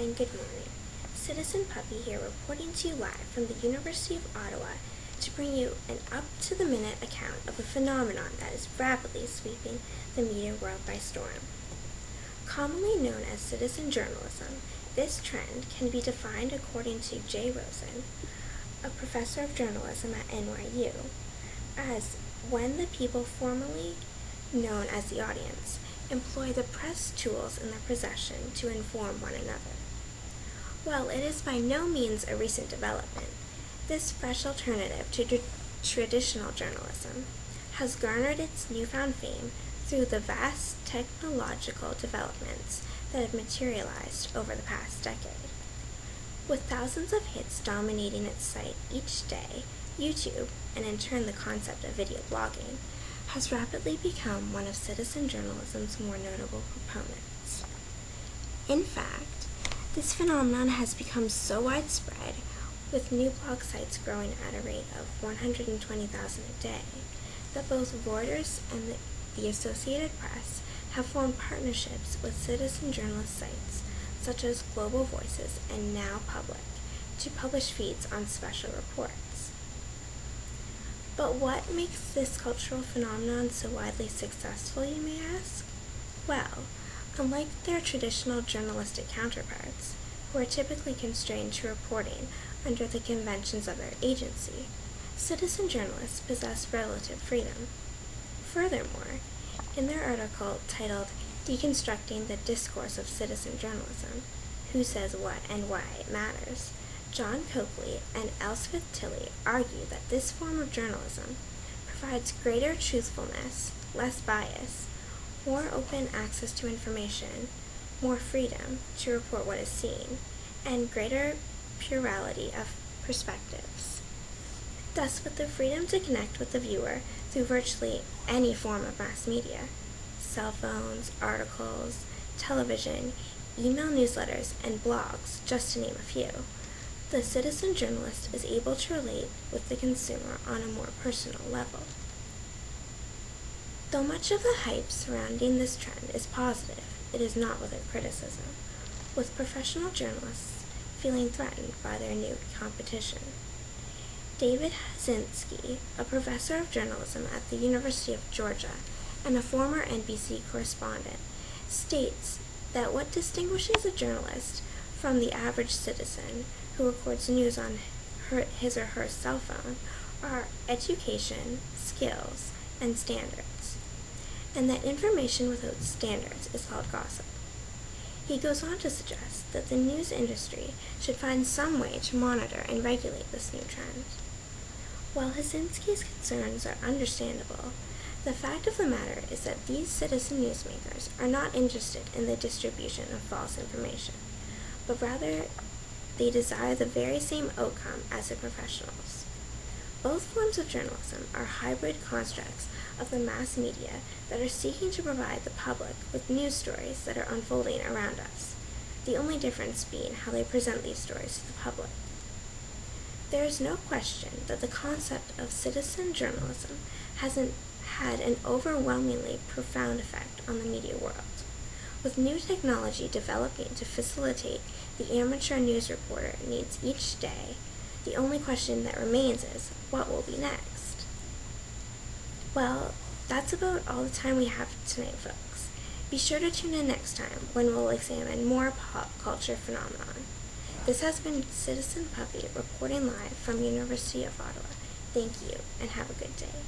and good morning. Citizen Puppy here reporting to you live from the University of Ottawa to bring you an up-to-the-minute account of a phenomenon that is rapidly sweeping the media world by storm. Commonly known as citizen journalism, this trend can be defined according to Jay Rosen, a professor of journalism at NYU, as when the people formerly known as the audience employ the press tools in their possession to inform one another. While it is by no means a recent development, this fresh alternative to traditional journalism has garnered its newfound fame through the vast technological developments that have materialized over the past decade. With thousands of hits dominating its site each day, YouTube, and in turn the concept of video blogging, has rapidly become one of citizen journalism's more notable proponents. In fact, this phenomenon has become so widespread, with new blog sites growing at a rate of 120,000 a day, that both Reuters and the Associated Press have formed partnerships with citizen journalist sites such as Global Voices and Now Public to publish feeds on special reports. But what makes this cultural phenomenon so widely successful, you may ask? Well, unlike their traditional journalistic counterparts, who are typically constrained to reporting under the conventions of their agency, citizen journalists possess relative freedom. Furthermore, in their article titled Deconstructing the Discourse of Citizen Journalism, Who Says What and Why It Matters, John Coakley and Elspeth Tilley argue that this form of journalism provides greater truthfulness, less bias, more open access to information, more freedom to report what is seen, and greater plurality of perspectives. Thus, with the freedom to connect with the viewer through virtually any form of mass media, cell phones, articles, television, email newsletters, and blogs, just to name a few, the citizen journalist is able to relate with the consumer on a more personal level. Though much of the hype surrounding this trend is positive, it is not without criticism, with professional journalists feeling threatened by their new competition. David Hazinski, a professor of journalism at the University of Georgia and a former NBC correspondent, states that what distinguishes a journalist from the average citizen who records news on his or her cell phone are education, skills, and standards, and that information without standards is called gossip. He goes on to suggest that the news industry should find some way to monitor and regulate this new trend. While Hazinski's concerns are understandable, the fact of the matter is that these citizen newsmakers are not interested in the distribution of false information, but rather they desire the very same outcome as the professionals. Both forms of journalism are hybrid constructs of the mass media that are seeking to provide the public with news stories that are unfolding around us, the only difference being how they present these stories to the public. There is no question that the concept of citizen journalism has had an overwhelmingly profound effect on the media world. With new technology developing to facilitate the amateur news reporter needs each day, the only question that remains is, what will be next? Well, that's about all the time we have tonight, folks. Be sure to tune in next time when we'll examine more pop culture phenomenon. This has been Citizen Puppy reporting live from University of Ottawa. Thank you, and have a good day.